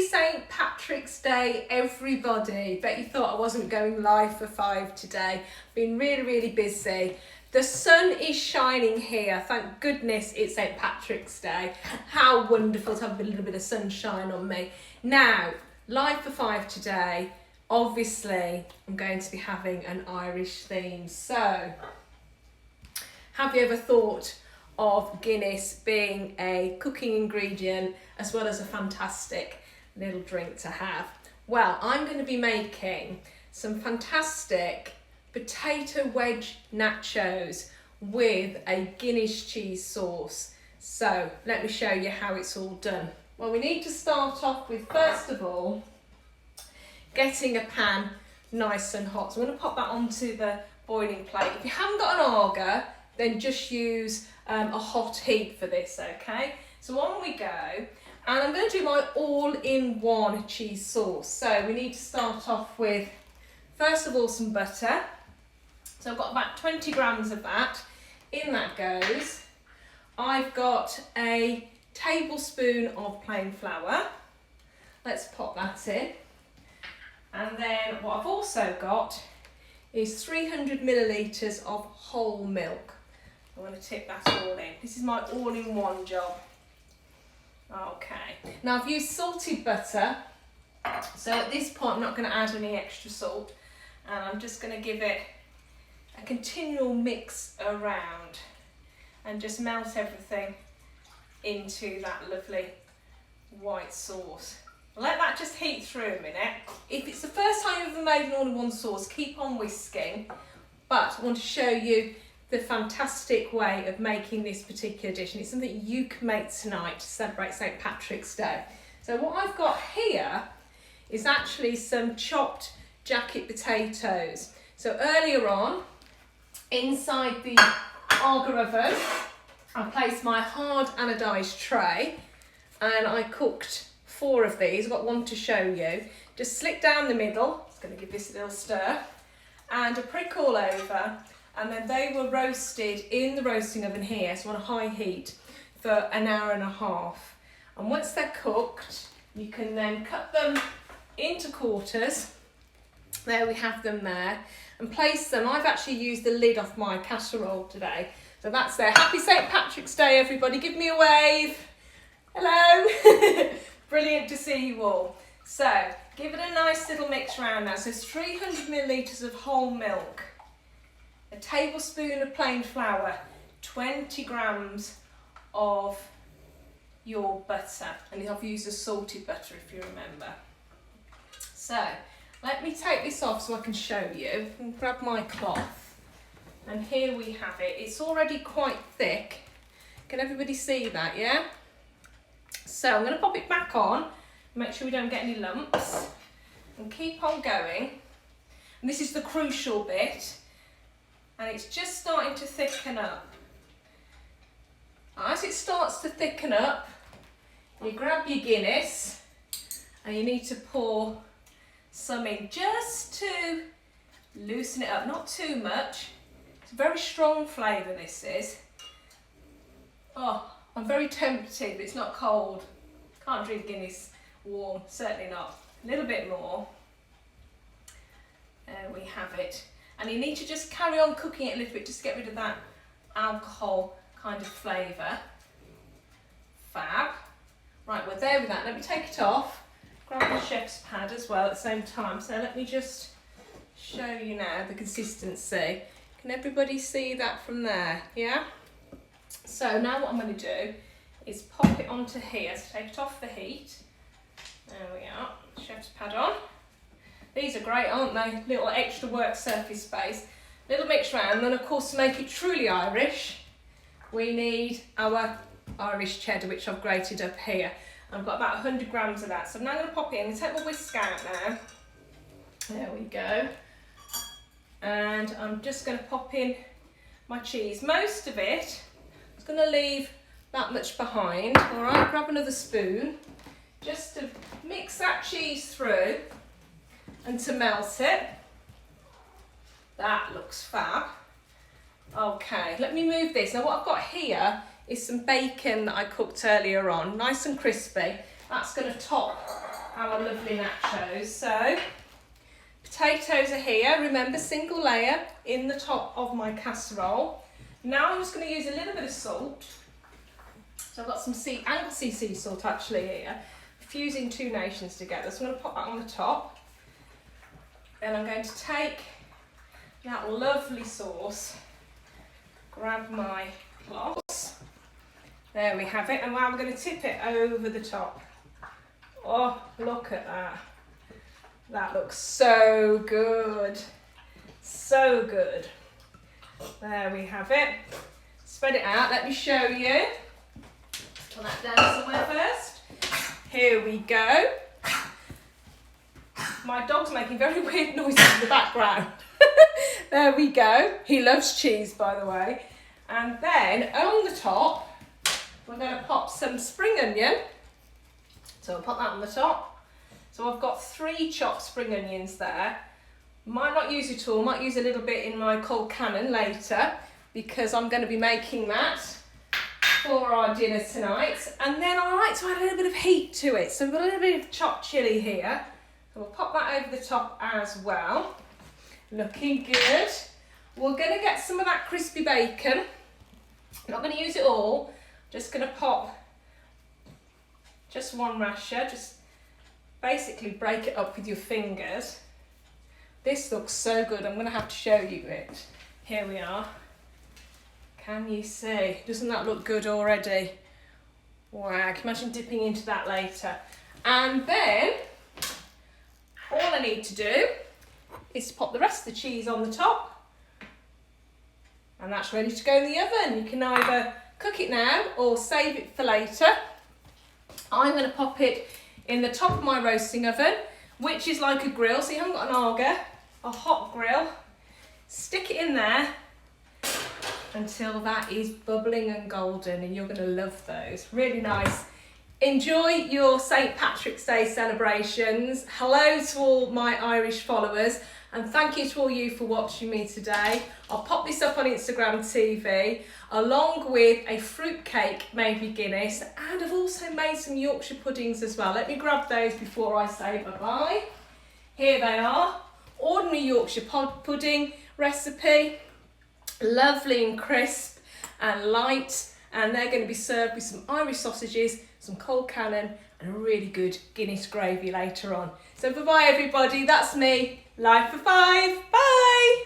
St. Patrick's Day, everybody. Bet you thought I wasn't going live for 5 today. Been really, really busy. The sun is shining here. Thank goodness it's St. Patrick's Day. How wonderful to have a little bit of sunshine on me. Now, live for 5 today. Obviously, I'm going to be having an Irish theme. So, have you ever thought of Guinness being a cooking ingredient as well as a fantastic little drink to have? Well, I'm going to be making some fantastic potato wedge nachos with a Guinness cheese sauce. So let me show you how it's all done. Well, we need to start off with, first of all, getting a pan nice and hot. So I'm going to pop that onto the boiling plate. If you haven't got an auger, then just use a hot heat for this, okay? So on we go, and I'm going to do my all-in-one cheese sauce. So we need to start off with, first of all, some butter. So I've got about 20 grams of that. In that goes, I've got a tablespoon of plain flour. Let's pop that in. And then what I've also got is 300 millilitres of whole milk. I'm going to tip that all in. This is my all-in-one job. Okay. Now I've used salted butter, so at this point I'm not going to add any extra salt, and I'm just going to give it a continual mix around and just melt everything into that lovely white sauce. Let that just heat through a minute. If it's the first time you've ever made an all-in-one sauce, keep on whisking, but I want to show you the fantastic way of making this particular dish, and it's something you can make tonight to celebrate St. Patrick's Day. So what I've got here is actually some chopped jacket potatoes. So earlier on, inside the auger oven, I placed my hard anodised tray, and I cooked 4 of these. I've got one to show you. Just slit down the middle, just going to give this a little stir, and a prick all over. And then they were roasted in the roasting oven here, so on a high heat, for an hour and a half. And once they're cooked, you can then cut them into quarters. There we have them there. And place them. I've actually used the lid off my casserole today. So that's there. Happy St. Patrick's Day, everybody. Give me a wave. Hello. Brilliant to see you all. So, give it a nice little mix around now. So it's 300 millilitres of whole milk, a tablespoon of plain flour, 20 grams of your butter, and I've used a salted butter if you remember. So let me take this off so I can show you. And grab my cloth, and here we have it. It's already quite thick. Can everybody see that, yeah? So I'm going to pop it back on, make sure we don't get any lumps, and keep on going. And this is the crucial bit. And it's just starting to thicken up. As it starts to thicken up, you grab your Guinness and you need to pour some in just to loosen it up, not too much. It's a very strong flavour, this is. Oh, I'm very tempted, but it's not cold. Can't drink Guinness warm, certainly not. A little bit more. There we have it. And you need to just carry on cooking it a little bit, just to get rid of that alcohol kind of flavour. Fab. Right, we're there with that. Let me take it off. Grab the chef's pad as well at the same time. So let me just show you now the consistency. Can everybody see that from there? Yeah? So now what I'm going to do is pop it onto here. So take it off the heat. There we are. Chef's pad on. These are great, aren't they? Little extra work surface space. Little mix round. And then, of course, to make it truly Irish, we need our Irish cheddar, which I've grated up here. I've got about 100 grams of that. So I'm now going to pop it in and take my whisk out now. There we go. And I'm just going to pop in my cheese. Most of it, I'm just going to leave that much behind. All right, grab another spoon just to mix that cheese through and to melt it. That looks fab. Okay, let me move this. Now what I've got here is some bacon that I cooked earlier on, nice and crispy. That's going to top our lovely nachos. So, potatoes are here. Remember, single layer in the top of my casserole. Now I'm just going to use a little bit of salt. So I've got some Anglesey sea salt actually here, fusing two nations together. So I'm going to pop that on the top. Then I'm going to take that lovely sauce, grab my cloths. There we have it. And now I'm going to tip it over the top. Oh, look at that. That looks so good. So good. There we have it. Spread it out. Let me show you. Put that down somewhere first. Here we go. My dog's making very weird noises in the background. There we go. He loves cheese, by the way. And then on the top, we're going to pop some spring onion. So I'll put that on the top. So I've got 3 chopped spring onions there. Might not use it all, might use a little bit in my cold cannon later because I'm going to be making that for our dinner tonight. And then I like to add a little bit of heat to it. So we've got a little bit of chopped chilli here. So we'll pop that over the top as well. Looking good. We're going to get some of that crispy bacon. I'm not going to use it all. Just going to pop just one rasher. Just basically break it up with your fingers. This looks so good. I'm going to have to show you it. Here we are. Can you see? Doesn't that look good already? Wow, I can imagine dipping into that later. And then all I need to do is to pop the rest of the cheese on the top. And that's ready to go in the oven. You can either cook it now or save it for later. I'm going to pop it in the top of my roasting oven, which is like a grill. So you haven't got an auger, a hot grill. Stick it in there until that is bubbling and golden, and you're going to love those. Really nice. Enjoy your St. Patrick's Day celebrations. Hello to all my Irish followers, and thank you to all you for watching me today. I'll pop this up on Instagram TV along with a fruit cake made with Guinness, and I've also made some Yorkshire puddings as well. Let me grab those before I say bye-bye. Here they are. Ordinary Yorkshire pudding recipe. Lovely and crisp and light, and they're going to be served with some Irish sausages, some cold cannon and a really good Guinness gravy later on. So bye-bye everybody, that's me, Life for 5, bye!